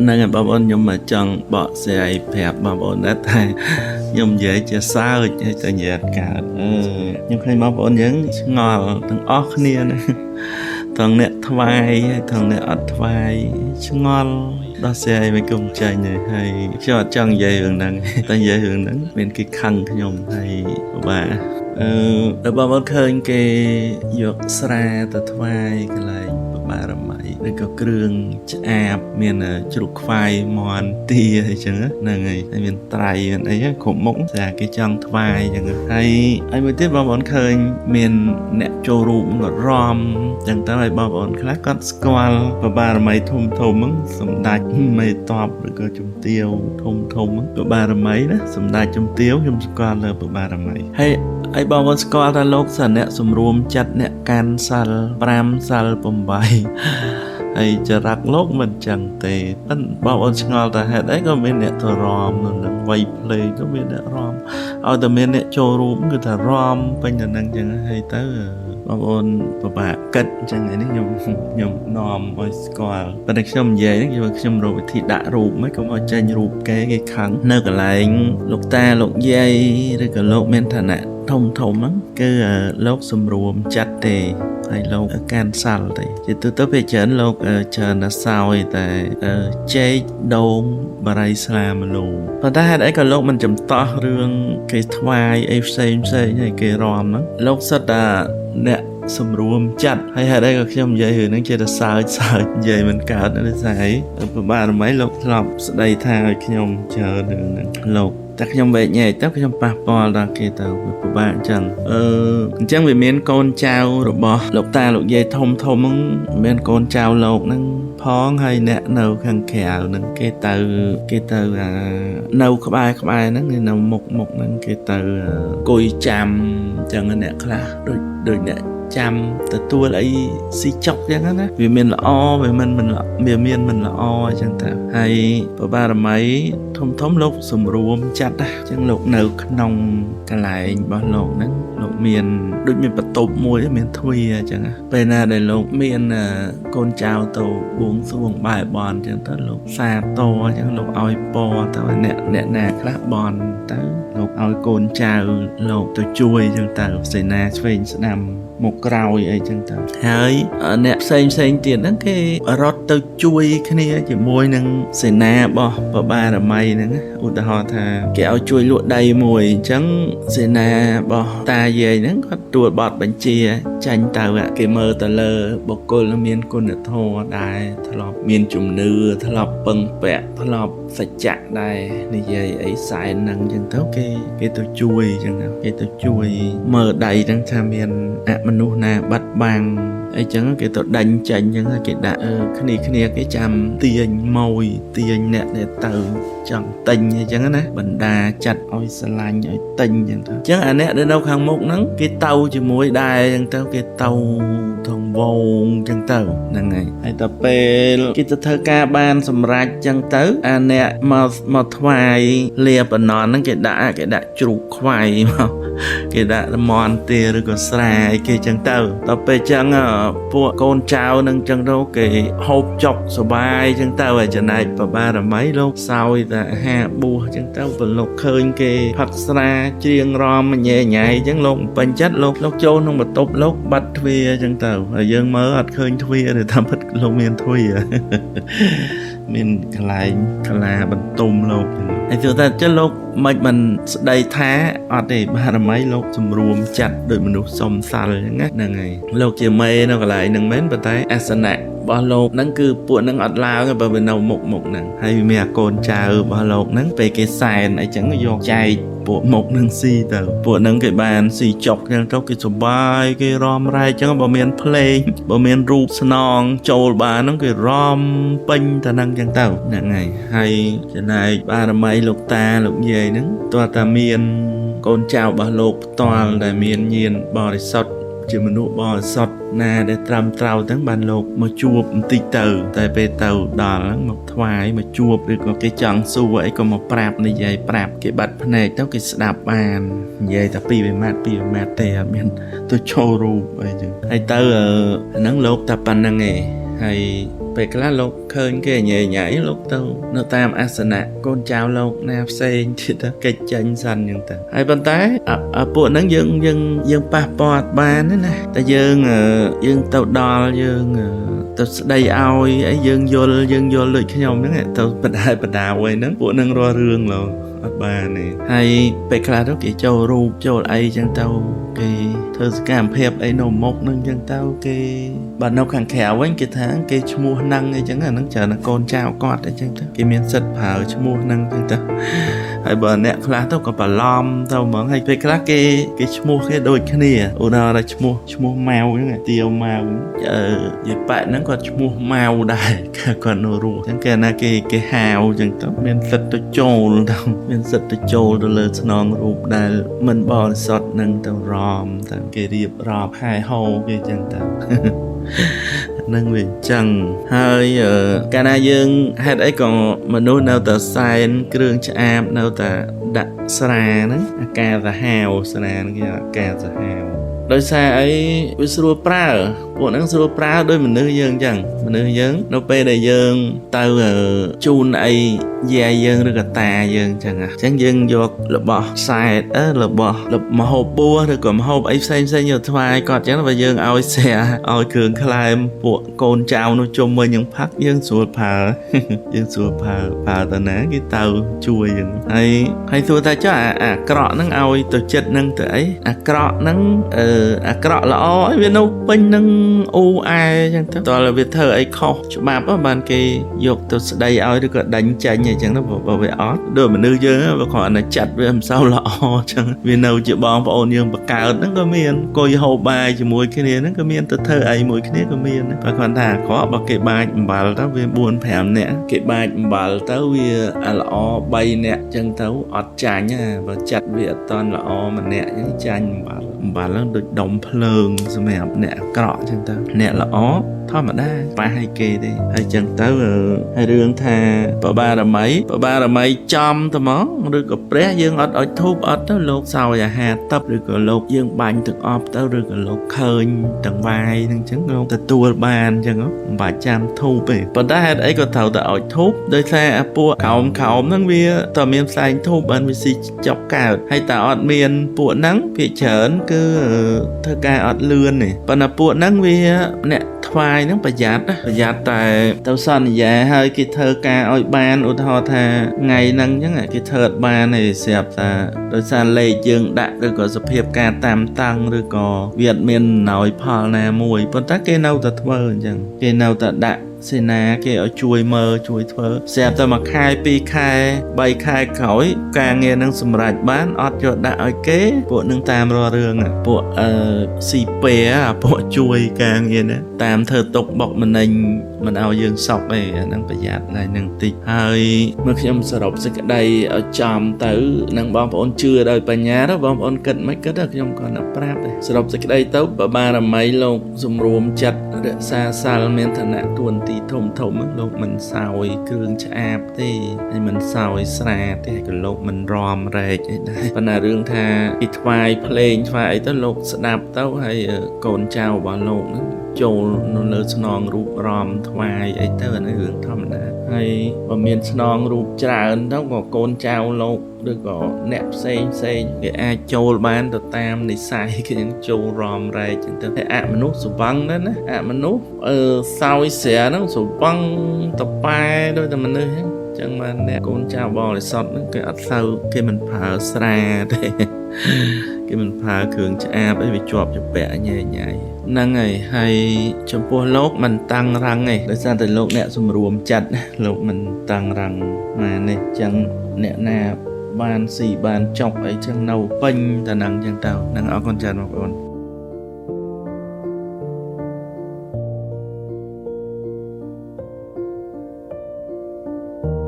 nâng bà bọn nhưng mà chọn bỏ xe phẹp bà bọn đã thay nhưng dễ cho sao cho tự nhiệt cả nhưng khi bà bọn những ngọt thằng óc nia này thằng nè thvai thằng nè ớt thvai ngon đó xe mấy công chơi này hay cho chọn dây hưởng nắng ta dây hưởng nắng bên cái khăn cái nhom hay bà bà bọn khơi cái dọc xa ta thvai cái này bà làm mày để có kêu chạp miền chụp phai mòn tia hay chẳng á này miền tây ấy khủng mỗng là cái chân vai chẳng hay anh mới tiếp bao bọn khơi miền nẹt trâu rụm ngọt rom chẳng ta lại bao bọn khác có squal và bà làm mày thùng thùng mắng sầm đạch mày tọp rồi có chum tiêu thùng thùng mắng và bà làm mày đó sầm đạch chum tiêu chum squal là bà làm mày hay ai bao bọn squal ra lốc sần nẹt sum rùm chặt nẹt can sal pram sal bombay hayจะรักโลกมันจังเตนั่นบอกว่าชงอลแต่เหตุใดก็มีเนี่ยตัวรอมนั่นไวเพลงก็มีเนี่ยรอมเอาแต่มีเนี่ยโชว์รูมก็แต่รอมเป็นอย่างนั้นจังให้เตอบอกว่าปะกัดจังไงนี่ยมนอมไว้ก่อนเป็นชมเย่นี่คือชมรูปที่ด่ารูปไม่ก็มาใจรูปแก่กี่ครั้งเนื้อกับไหลลูกตาลูกเย่หรือกับโลกเมนฐานะthông thôngมั้งก็โลกสมรวมจัดเตhay lộc can sal thì chỉ tôi về chấn lộc chờ là saoแต่chế đôn bà đây làm luôn và ta hay đấy còn lộc mình chấm to rương cái thoại em xây như cái ròm đó lộc rất là nè sum rùm chặt hay đây có trong dây hưởng nó chơi là sao dây mình cả nó sẽ ba mấy lộc lọc đây thay khi nhom chờ được lộc chắc trong về nhẹ chắc trong passport là cái tàu của bạn chẳng vì miền con trao rồi bỏ lộc ta lộc dây thông miền con trao lộc nâng phóng hay nè nâu khăn kẹo nâng cái tàu nâu có ai nâng thì nâu một nâng cái tàu cùi chàm chẳng nè là đôi nè chăm từ tua lại xí chọc chẳng á vì mình là o vì mình là mình là o chẳng ta hay và ba là mấy thông lúc sum rùm chặt chẳng lục nấu nòng cả lại bao lục nắng lục miền đôi miền bật tộp môi miền thui chẳng á về na để lục miền con chào tàu buông xuống bài bòn chẳng tới lục xa to chẳng lục oi po tao nè khác bòn tới lục oi con chào lục tôi chui chẳng ta xây na xây nằm một rau ấy chẳng ta hơi nè xây tiền đó cái rót tôi chui cái này chỉ môi nâng xây na bỏ và ba là mày nè ủa họ thà kéo chui lụa đầy mùi chẳng xây na bỏ ta về nè có tuột bọt bánh chia chanh tàu ạ cái mơ tờ lơ bọc cô là miền cô nè thô đài thà lọp miền chùm nư thà lọp bưng bẹ thà lọp phải chặt đài này về ấy xài năng chẳng thấu cái tôi chui chẳng nào cái tôi chui mơ đầy đang tham miền manu na bắt bang ấy chẳng cái tôi đánh chanh chẳng cái đã cái chăm tiền môi tiền nè để từ chẳng tình chẳng á bần đà chặt oi salanh oi tình chẳng thôi chẳng à nè đến đâu khang một nắng cái tàu chỉ môi đài chẳng tao cái tàu thòng vòng chẳng tàu là ngày hay tập pe cái thơ ca ban sầm rạch chẳng tới à nè mà thoại liệp ở nón nó cái đã chụp khoai mà cái đã mòn tia rồi còn xài cái chẳng tàu tập pe chẳngពួកកូនចៅនឹងចឹងទៅគេហូបចុកសុបាយចឹងទៅហើយចំណែកបបារមីលោកសោយតែហាបួសចឹងទៅប្រឡុកឃើញគេផឹកស្រាច្រៀងរំញ៉ែញ៉ៃចឹងលោកពេញចិត្តលោកចូលក្នុងបន្ទប់លោកបាត់ទ្វារចឹងទៅហើយយើងមើលអត់ឃើញទ្វារទេថាពិតលោកមានទ្វារមានកន្លែងកាឡាបន្ទុំលោកហើយទោះតែចុះលោកមិនស្ដីថាអត់ទេបារមីលោកសម្រួមចាត់ដោយមនុស្សសំសាលចឹងហ្នឹងហើយលោកជាមេនៅកន្លែងហ្នឹងមែនប៉ុន្តែអាសនៈរបស់លោកហ្នឹងគឺពួកហ្នឹងអត់ឡើងទេបើវានៅមុខហ្នឹងហើយមានអាកូនចៅរបស់លោកហ្នឹងពេលគេសែនអីចឹងយកចែកពួកមុខនឹងស៊ីទៅពួកហ្នឹងគេបានស៊ីចុកចឹងទៅគេសុបាយគេរំរែកចឹងបើមានភ្លេងបើមានរូបស្នងចូលបានហ្នឹងគេរំពេញតែហ្នឹងចឹងទៅហ្នឹងហើយចំណែកបារមីលោកតាលោកយាយហ្នឹងតើតាមានកូនចៅរបស់លោកផ្ទាល់ដែលមានញាណបរិសុទ្ធជាមនុស្សបរិសុទ្ធណាដែលត្រាំត្រៅទាំងបានលោកមកជួបបន្តិចទៅតែពេលទៅដល់ហ្នឹងមកថ្វាយមកជួបឬក៏គេចង់សួរអីក៏មកប្រាប់និយាយប្រាប់គេបាត់ភ្នែកទៅគេស្ដាប់បាននិយាយតែពីវាម៉ាត់ទេអត់មានទៅចូលរូបអីចឹងហើយទៅហ្នឹងលោកតែប៉ុណ្្នឹងឯងហើយ ពេលខ្លះលោកឃើញគេញ៉ៃញ៉ៃលោកទៅនៅតាមអាសនៈកូនចៅលោកណាផ្សេងទៀតទៅកិច្ចចេញសិនអញ្ចឹងទៅហើយប៉ុន្តែពួកហ្នឹងយើងប៉ះពាល់បានណាតែយើងទៅដល់យើងទៅស្ដីឲ្យអីយើងយល់ដូចខ្ញុំហ្នឹងទៅបដាអ្វីហ្នឹងពួកហ្នឹងរាល់រឿងលោកអត់បានទេហើយពេលខ្លះទៅគេចូលរូបចូលអីចឹងទៅគេធ្វើសកម្មភាពអីនៅមុខហ្នឹងចឹងទៅគេបើនៅខាងក្រៅវិញគេថាគេឈ្មោះហ្នឹងអីចឹងអាហ្នឹងច្រើនកូនចៅគាត់អីចឹងទៅគេមានសិទ្ធិប្រើឈ្មោះហ្នឹងចឹងទៅហើយបើអ្នកខ្លះទៅក៏បន្លំទៅហ្មងហើយពេលខ្លះគេឈ្មោះគេដូចគ្នាឧទាហរណ៍ថាឈ្មោះម៉ៅហ្នឹងទាវម៉ៅយាយប៉ែតហ្នឹងគាត់ឈ្មោះម៉ៅដែរគាត់នៅរស់ចឹងគេណាគេហៅចឹងទៅមានសិទ្ធិទៅចូលទៅមានសិទ្ធិទៅចូលទៅលើស្នងរូបដែលមិនបរិសុទ្ធនឹងទៅរំតែគេរៀបរាប់ហែហោគេចឹងទៅនឹងវាចឹងហើយកាលណាយើងហេតុអីក៏មនុស្សនៅតែសែនគ្រឿងឆ្អាបនៅតែដាក់ស្រាហ្នឹងអាការសាហាវស្រាហ្នឹងគេអាការសាហាវដោយសារអីវាស្រួលប្រើពួកហ្នឹងស្រួលប្រើដោយមនុស្សយើងចឹងមនុស្សយើងនៅពេលដែលយើងទៅជូនអីយាយយើងឬក៏តាយើងចឹងយើងយករបស់សែតរបស់មហូបបួសឬក៏មហូបអីផ្សេងយកថ្វាយគាត់ចឹងបើយើងឲ្យស្រាឲ្យគ្រឿងក្លែមពួកកូនចៅនោះជុំវិញយើងផឹកយើងស្រួលប្រើយើងស្រួលប្រើទៅណាគេទៅជួយយើងហើយសួរថាចុះអាក្រក់ហ្នឹងឲ្យទៅចិត្តហ្នឹងទៅអីអាក្រក់ហ្នឹងអាក្រក់ល្អអីវានៅពេញនឹងអ៊ូអែចឹងទៅតើវាធ្វើអីខុសច្បាប់បានគេយកទៅស្ដីឲ្យឬក៏ដេញចេញអីចឹងទៅបើវាអត់ដូចមនុស្សយើងវាគ្រាន់តែចាត់វាមិនសូវល្អចឹងវានៅជាបងប្អូនយើងបកើតហ្នឹងក៏មានអង្គុយហូបបាយជាមួយគ្នាហ្នឹងក៏មានទៅធ្វើអីមួយគ្នាក៏មានបើគ្រាន់តែអាក្រក់បើគេបាចអំបិលទៅវា4 5នាក់គេបាចអំបិលទៅវាល្អ3នាក់ចឹងទៅអត់ចាញ់បើចាត់វាអត់តន់ល្អម្នាក់ចឹងចាញ់អំបិលហ្នឹងដូចដុំភ្លើងសម្រាប់អ្នកអាក្រក់ចឹងទៅអ្នកល្អធម្មតាប៉ះឲ្យគេទេហើយចឹងទៅហើយរឿងថាបបារមីចំទៅហ្មងឬក៏ព្រះយើងអត់អុជធូបអត់ទៅលោកសោយអាហារតឹបឬក៏លោកយើងបាញ់ទឹកអប់ទៅឬក៏លោកឃើញទាំងវាយហ្នឹងចឹងលោកទទួលបានចឹងមិនបាច់ចាំធូបទេប៉ុន្តែហេតុអីក៏ត្រូវតែអុជធូបដោយសារអាពួកខោមហ្នឹងវាតើមានផ្សែងធូបបានវាស៊ីចប់កើតហើយតើអត់មានពួកហ្នឹងភាគច្រើនគឺធ្វើការអត់លឿនទេប៉ុន្តែពួកហ្នឹងវាអ្នកថ្វាយហ្នឹងប្រយ័ត្នតែទៅសន្យាហើយគេធ្វើការឲ្យបានឧទាហរណ៍ថាថ្ងៃហ្នឹងអញ្ចឹងគេធ្វើអត់បានទេស្រាប់ថាដោយសារលេខយើងដាក់ឬក៏សភាពការតាមតាំងឬក៏វាអត់មានអំណោយផលណាមួយប៉ុន្តែគេនៅតែធ្វើអញ្ចឹងគេនៅតែដាក់សេនាគេឲ្យជួយមើលជួយធ្វើស្រាប់តែ1ខែ2ខែ3ខែក្រោយការងារនឹងសម្រេចបានអត់យកដាក់ឲ្យគេពួកនឹងតាមរករឿងពួកស៊ីពេពួកជួយការងារណាតាមធ្វើទុកបុកម្នេញមិនឲ្យយើងសក់ទេអានឹងប្រយ័ត្នហើយនឹងតិចហើយមើលខ្ញុំសរុបសេចក្តីឲ្យចំទៅនឹងបងប្អូនជឿដោយបញ្ញាទៅបងប្អូនគិតមិនគិតទេខ្ញុំគាត់ណាប្រាប់ទេសរុបសេចក្តីទៅបបារមីលោកសម្រួមចិត្តរក្សាសាលមានឋានៈទួនាទីធំលោកមិនសោយគ្រឿងឆ្អាបទេហើយមិនសោយស្រាទេក៏លោកមិនរំរែកអីដែរប៉ុន្តែរឿងថាពីថ្វាយភ្លេងថ្វាយអីទៅលោកស្ដាប់ទៅហើយកូនចៅរបស់លោកហ្នឹងចូលនៅលើស្នងរូបរំថ្វាយអីទៅអានេះរឿងធម្មតាហើយបើមានស្នងរូបច្រើនទៅក៏កូនចៅលោកឬក៏អ្នកផ្សេងគេអាចចូលបានទៅតាមនិស្ស័យគេនឹងចូលរំរែកចឹងទៅតែអមនុស្សស្វឹងដែរណាអមនុស្សសោយស្រាហ្នឹងស្វឹងតប៉ែដូចតែមនុស្សហ្នឹងចឹងបានអ្នកកូនចៅបរិសុទ្ធហ្នឹងគេអត់សូវគេមិនប្រើស្រាទេគេមិនប្រើគ្រឿងឆ្អាបអីវាជាប់ជាពាក់ញ៉ៃហ្នឹងហើយចំពោះលោកមិនតាំងរឹងទេដោយសារតែលោកអ្នកសម្រួមចិត្តលោកមិនតាំងរឹងណានេះចឹងអ្នកណាបានស៊ីបានចប់អីចឹងនៅពេញតែហ្នឹងចឹងទៅនឹងអរគុណច្រើនបងប្អូន